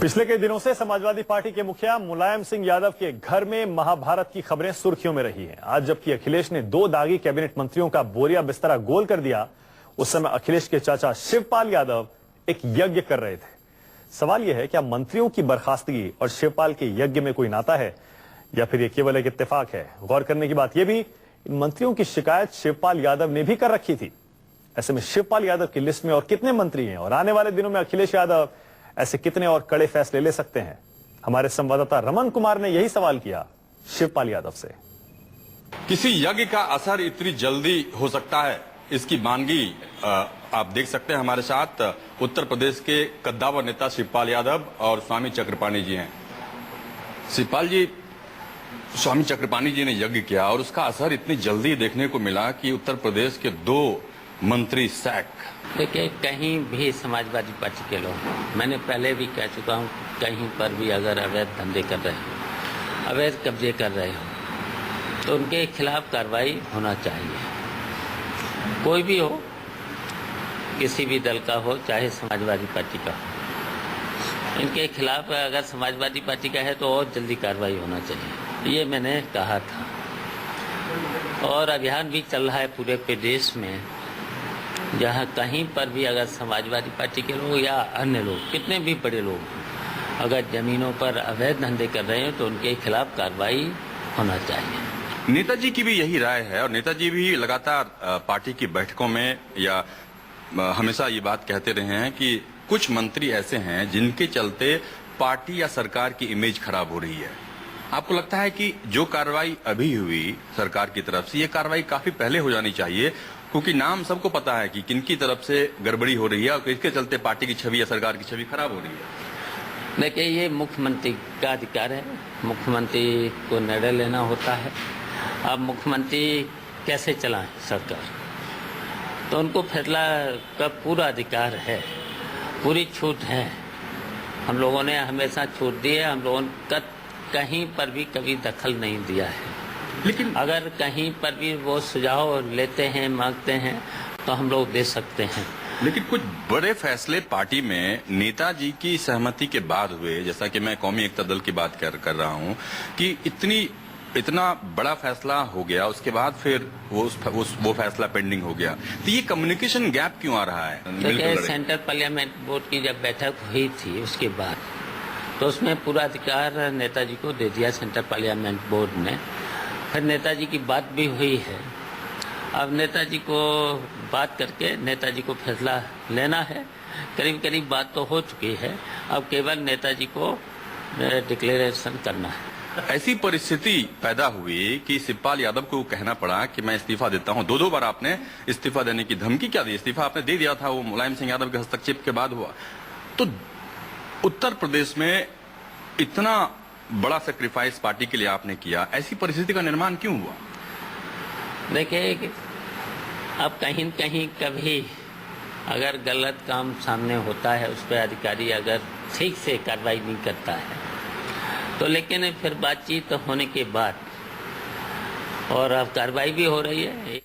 पिछले कई दिनों से समाजवादी पार्टी के मुखिया मुलायम सिंह यादव के घर में महाभारत की खबरें सुर्खियों में रही हैं। आज जबकि अखिलेश ने 2 दागी कैबिनेट मंत्रियों का बोरिया बिस्तरा गोल कर दिया, उस समय अखिलेश के चाचा शिवपाल यादव एक यज्ञ कर रहे थे। सवाल यह है, क्या मंत्रियों की बर्खास्तगी और शिवपाल के यज्ञ में कोई नाता है या फिर ये केवल एक इत्तेफाक है? गौर करने की बात यह भी, इन मंत्रियों की शिकायत शिवपाल यादव ने भी कर रखी थी। ऐसे में शिवपाल यादव की लिस्ट में और कितने मंत्री हैं और आने वाले दिनों में अखिलेश यादव ऐसे कितने और कड़े फैसले ले सकते हैं? हमारे संवाददाता रमन कुमार ने यही सवाल किया शिवपाल यादव से। किसी यज्ञ का असर इतनी जल्दी हो सकता है, इसकी मानगी आप देख सकते हैं। हमारे साथ उत्तर प्रदेश के कद्दावर नेता शिवपाल यादव और स्वामी चक्रपाणी जी हैं। शिवपाल जी, स्वामी चक्रपाणी जी ने यज्ञ किया और उसका असर इतनी जल्दी देखने को मिला कि उत्तर प्रदेश के 2 मंत्री सैक। देखिए, कहीं भी समाजवादी पार्टी के लोग, मैंने पहले भी कह चुका हूँ, कहीं पर भी अगर अवैध धंधे कर रहे हो, अवैध कब्जे कर रहे हो, तो उनके खिलाफ कार्रवाई होना चाहिए। कोई भी हो, किसी भी दल का हो, चाहे समाजवादी पार्टी का हो, इनके खिलाफ अगर समाजवादी पार्टी का है तो और जल्दी कार्रवाई होना चाहिए, ये मैंने कहा था। और अभियान भी चल रहा है पूरे प्रदेश में, जहाँ कहीं पर भी अगर समाजवादी पार्टी के लोग या अन्य लोग, कितने भी बड़े लोग, अगर जमीनों पर अवैध धंधे कर रहे हैं तो उनके खिलाफ कार्रवाई होना चाहिए। नेताजी की भी यही राय है और नेताजी भी लगातार पार्टी की बैठकों में या हमेशा ये बात कहते रहे हैं कि कुछ मंत्री ऐसे हैं जिनके चलते पार्टी या सरकार की इमेज खराब हो रही है। आपको लगता है कि जो कार्रवाई अभी हुई सरकार की तरफ से, ये कार्रवाई काफी पहले हो जानी चाहिए, क्योंकि नाम सबको पता है कि किनकी तरफ से गड़बड़ी हो रही है और इसके चलते पार्टी की छवि या सरकार की छवि खराब हो रही है? देखिए, ये मुख्यमंत्री का अधिकार है, मुख्यमंत्री को निर्णय लेना होता है। अब मुख्यमंत्री कैसे चलाएं सरकार, तो उनको फैसला का पूरा अधिकार है, पूरी छूट है। हम लोगों ने हमेशा छूट दी है, हम लोगों ने कहीं पर भी कभी दखल नहीं दिया है। लेकिन अगर कहीं पर भी वो सुझाव लेते हैं, मांगते हैं, तो हम लोग दे सकते हैं। लेकिन कुछ बड़े फैसले पार्टी में नेताजी की सहमति के बाद हुए, जैसा कि मैं कौमी एकता दल की बात कर रहा हूं, कि इतना बड़ा फैसला हो गया, उसके बाद फिर वो फैसला पेंडिंग हो गया। तो ये कम्युनिकेशन गैप क्यों आ रहा है? देखिए, सेंट्रल पार्लियामेंट बोर्ड की जब बैठक हुई थी उसके बाद, तो उसमें पूरा अधिकार नेताजी को दे दिया सेंट्रल पार्लियामेंट बोर्ड ने। फिर नेताजी की बात भी हुई है। अब नेताजी को बात करके नेताजी को फैसला लेना है। करीब करीब बात तो हो चुकी है, अब केवल नेताजी को डिक्लेरेशन करना है। ऐसी परिस्थिति पैदा हुई कि शिवपाल यादव को कहना पड़ा कि मैं इस्तीफा देता हूं। 2 बार आपने इस्तीफा देने की धमकी क्या दी? इस्तीफा आपने दे दिया था, वो मुलायम सिंह यादव के हस्तक्षेप के बाद हुआ। तो उत्तर प्रदेश में इतना बड़ा सेक्रीफाइस पार्टी के लिए आपने किया, ऐसी परिस्थिति का निर्माण क्यों हुआ? देखिए, अब कहीं न कहीं कभी अगर गलत काम सामने होता है, उस पर अधिकारी अगर ठीक से कार्रवाई नहीं करता है, तो लेकिन फिर बातचीत होने के बाद और अब कार्रवाई भी हो रही है।